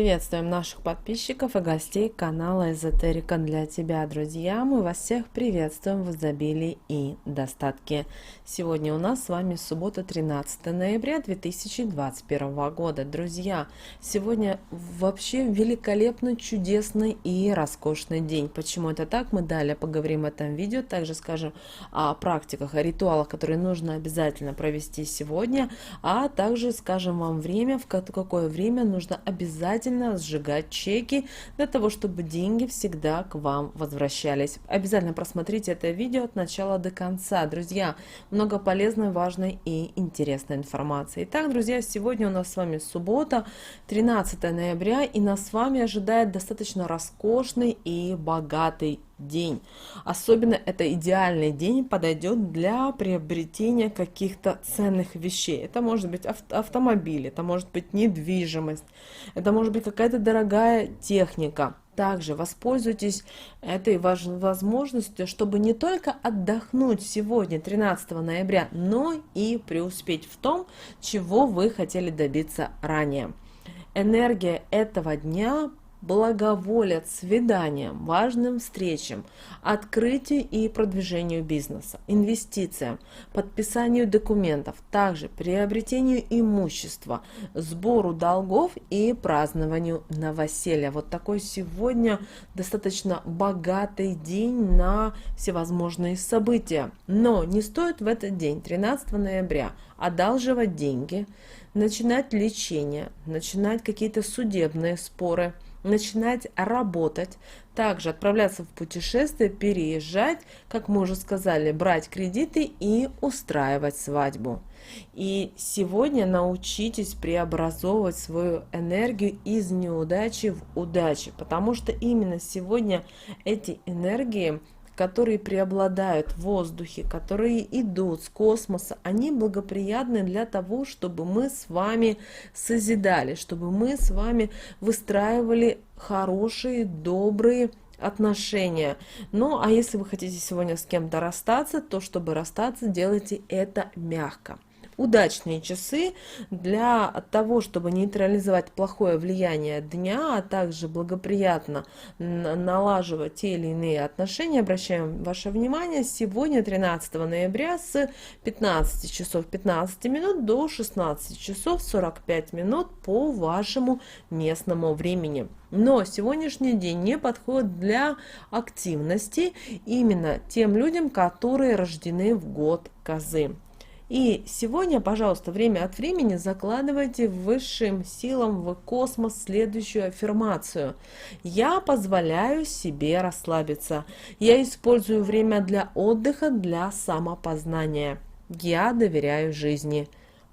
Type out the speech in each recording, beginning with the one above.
Приветствуем наших подписчиков и гостей канала Эзотерика для тебя, друзья. Мы вас всех приветствуем в изобилии и достатке. Сегодня у нас с вами суббота, 13 ноября 2021 года. Друзья, сегодня вообще великолепный, чудесный и роскошный день. Почему это так? Мы далее поговорим в этом видео. Также скажем о практиках, о ритуалах, которые нужно обязательно провести сегодня. А также скажем вам время, в какое время нужно обязательно сжигать чеки для того, чтобы деньги всегда к вам возвращались. Обязательно просмотрите это видео от начала до конца, друзья. Много полезной, важной и интересной информации. Итак, друзья, сегодня у нас с вами суббота, 13 ноября, и нас с вами ожидает достаточно роскошный и богатый день. Особенно это идеальный день подойдет для приобретения каких-то ценных вещей. Это может быть автомобиль, это может быть недвижимость, это может быть какая-то дорогая техника. Также воспользуйтесь этой возможностью, чтобы не только отдохнуть сегодня, 13 ноября, но и преуспеть в том, чего вы хотели добиться ранее. Энергия этого дня благоволят свиданиям, важным встречам, открытию и продвижению бизнеса, инвестициям, подписанию документов, также приобретению имущества, сбору долгов и празднованию новоселья. Вот такой сегодня достаточно богатый день на всевозможные события. Но не стоит в этот день, 13 ноября, одалживать деньги, начинать лечение, начинать какие-то судебные споры, начинать работать, также отправляться в путешествие, переезжать, как мы уже сказали, брать кредиты и устраивать свадьбу. И сегодня научитесь преобразовывать свою энергию из неудачи в удачу, потому что именно сегодня эти энергии, которые преобладают в воздухе, которые идут с космоса, они благоприятны для того, чтобы мы с вами созидали, чтобы мы с вами выстраивали хорошие, добрые отношения. Ну, а если вы хотите сегодня с кем-то расстаться, то чтобы расстаться, делайте это мягко. Удачные часы для того, чтобы нейтрализовать плохое влияние дня, а также благоприятно налаживать те или иные отношения. Обращаем ваше внимание, сегодня, 13 ноября, с 15 часов 15 минут до 16 часов 45 минут по вашему местному времени. Но сегодняшний день не подходит для активности именно тем людям, которые рождены в год Козы. И сегодня, пожалуйста, время от времени закладывайте высшим силам в космос следующую аффирмацию. Я позволяю себе расслабиться. Я использую время для отдыха, для самопознания. Я доверяю жизни.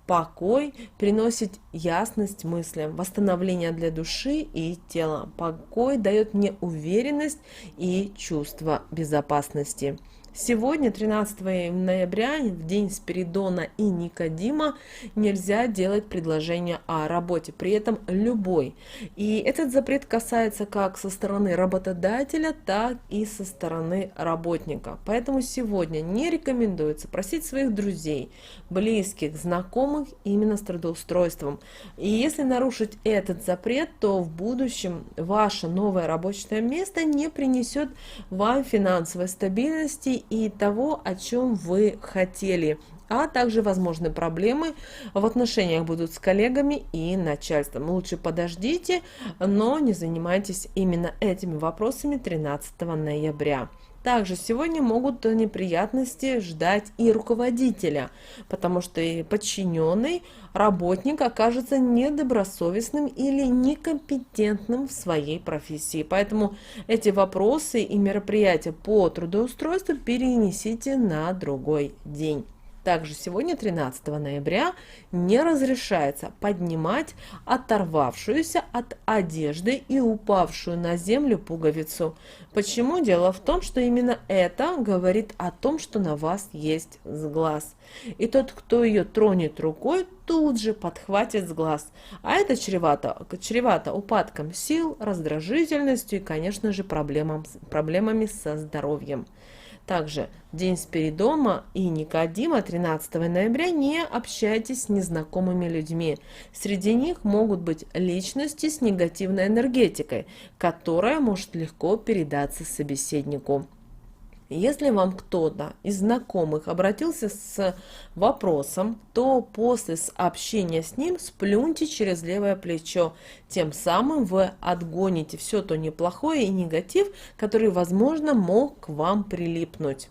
Покой приносит ясность мыслям, восстановление для души и тела. Покой дает мне уверенность и чувство безопасности. Сегодня, 13 ноября, в день Спиридона и Никодима, нельзя делать предложение о работе, при этом любой. И этот запрет касается как со стороны работодателя, так и со стороны работника. Поэтому сегодня не рекомендуется просить своих друзей, близких, знакомых именно с трудоустройством. И если нарушить этот запрет, то в будущем ваше новое рабочее место не принесет вам финансовой стабильности и того, о чем вы хотели, а также возможны проблемы в отношениях будут с коллегами и начальством. Лучше подождите, но не занимайтесь именно этими вопросами 13 ноября. Также сегодня могут неприятности ждать и руководителя, потому что и подчиненный работник окажется недобросовестным или некомпетентным в своей профессии. Поэтому эти вопросы и мероприятия по трудоустройству перенесите на другой день. Также сегодня, 13 ноября, не разрешается поднимать оторвавшуюся от одежды и упавшую на землю пуговицу. Почему? Дело в том, что именно это говорит о том, что на вас есть сглаз. И тот, кто ее тронет рукой, тут же подхватит сглаз. А это чревато упадком сил, раздражительностью и, конечно же, проблемами со здоровьем. Также день Спиридома и Никодима 13 ноября не общайтесь с незнакомыми людьми. Среди них могут быть личности с негативной энергетикой, которая может легко передаться собеседнику. Если вам кто-то из знакомых обратился с вопросом, то после общения с ним сплюньте через левое плечо. Тем самым вы отгоните все то неплохое и негатив, который, возможно, мог к вам прилипнуть.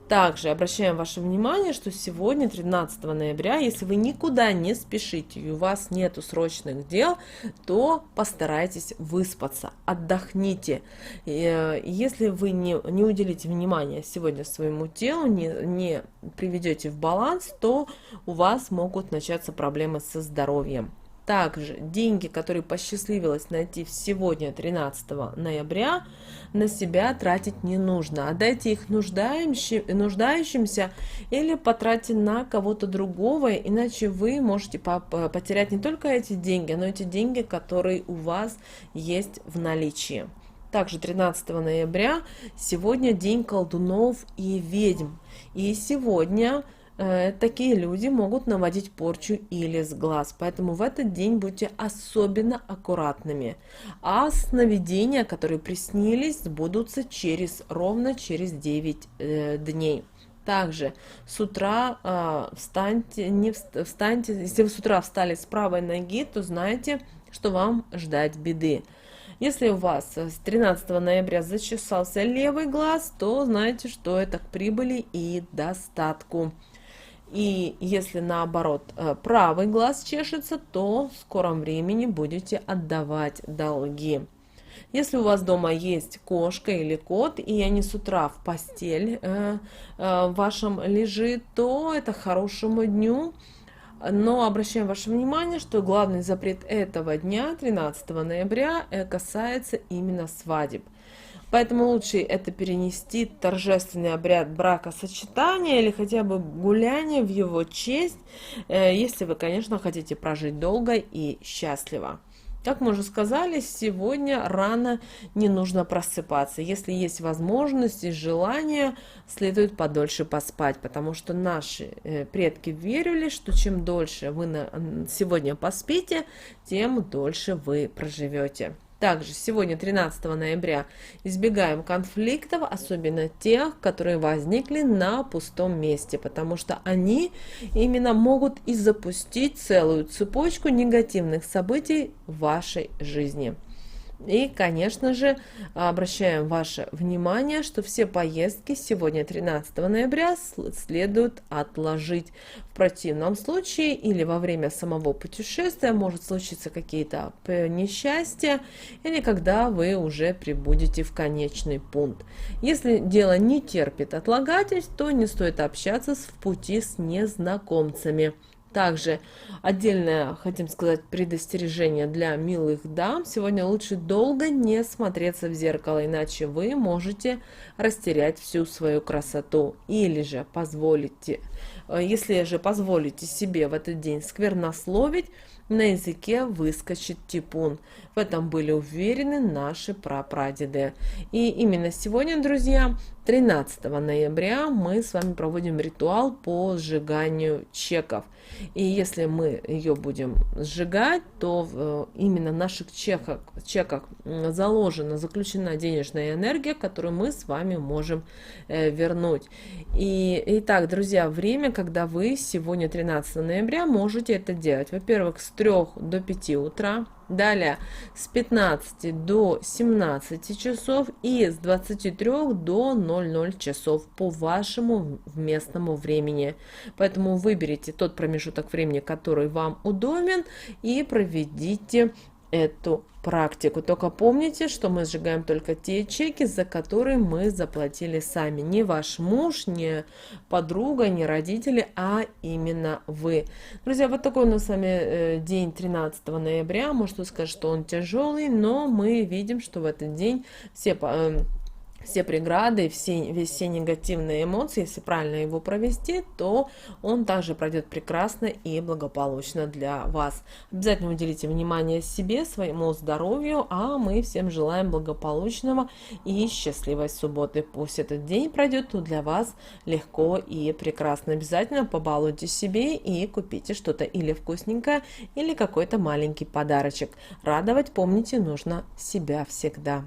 Также обращаем ваше внимание, что сегодня, 13 ноября, если вы никуда не спешите и у вас нету срочных дел, то постарайтесь выспаться, отдохните. Если вы не уделите внимания сегодня своему телу, не приведете в баланс, то у вас могут начаться проблемы со здоровьем. Также деньги, которые посчастливилось найти сегодня, 13 ноября, на себя тратить не нужно. Отдайте их нуждающимся или потратьте на кого-то другого, иначе вы можете потерять не только эти деньги, но и эти деньги, которые у вас есть в наличии. Также 13 ноября сегодня день колдунов и ведьм. И сегодня такие люди могут наводить порчу или с глаз, поэтому в этот день будьте особенно аккуратными. А сновидения, которые приснились, сбудутся ровно через 9 дней. Также с утра встаньте, если вы с утра встали с правой ноги, то знайте, что вам ждать беды. Если у вас с 13 ноября зачесался левый глаз, то знайте, что это к прибыли и достатку. И если наоборот правый глаз чешется, то в скором времени будете отдавать долги. Если у вас дома есть кошка или кот, и они с утра в постель вашем лежит, то это хорошему дню. Но обращаем ваше внимание, что главный запрет этого дня, 13 ноября, касается именно свадеб. Поэтому лучше это перенести торжественный обряд бракосочетания или хотя бы гуляния в его честь, если вы, конечно, хотите прожить долго и счастливо. Как мы уже сказали, сегодня рано не нужно просыпаться. Если есть возможность и желание, следует подольше поспать, потому что наши предки верили, что чем дольше вы сегодня поспите, тем дольше вы проживете. Также сегодня, 13 ноября, избегаем конфликтов, особенно тех, которые возникли на пустом месте, потому что они именно могут и запустить целую цепочку негативных событий в вашей жизни. И, конечно же, обращаем ваше внимание, что все поездки сегодня, 13 ноября, следует отложить. В противном случае или во время самого путешествия может случиться какие-то несчастья, или когда вы уже прибудете в конечный пункт. Если дело не терпит отлагательств, то не стоит общаться в пути с незнакомцами. Также отдельное, хотим сказать, предостережение для милых дам. Сегодня лучше долго не смотреться в зеркало, иначе вы можете растерять всю свою красоту. Или же если же позволите себе в этот день сквернословить, на языке выскочит типун. В этом были уверены наши прапрадеды. И именно сегодня, друзья, 13 ноября, мы с вами проводим ритуал по сжиганию чеков. И если мы ее будем сжигать, то именно в наших чеках заключена денежная энергия, которую мы с вами можем вернуть. Итак, друзья, время, когда вы сегодня, 13 ноября, можете это делать. Во-первых, с 3 до 5 утра. Далее с 15 до 17 часов и с 23 до 00 часов по вашему местному времени. Поэтому выберите тот промежуток времени, который вам удобен, и проведите эту практику. Только помните, что мы сжигаем только те чеки, за которые мы заплатили сами. Не ваш муж, не подруга, не родители, а именно вы. Друзья, вот такой у нас с вами день 13 ноября. Может, кто скажет, что он тяжелый, но мы видим, что в этот день все преграды, все негативные эмоции, если правильно его провести, то он также пройдет прекрасно и благополучно для вас. Обязательно уделите внимание себе, своему здоровью, а мы всем желаем благополучного и счастливой субботы. Пусть этот день пройдет для вас легко и прекрасно. Обязательно побалуйте себе и купите что-то или вкусненькое, или какой-то маленький подарочек. Радовать, помните, нужно себя всегда.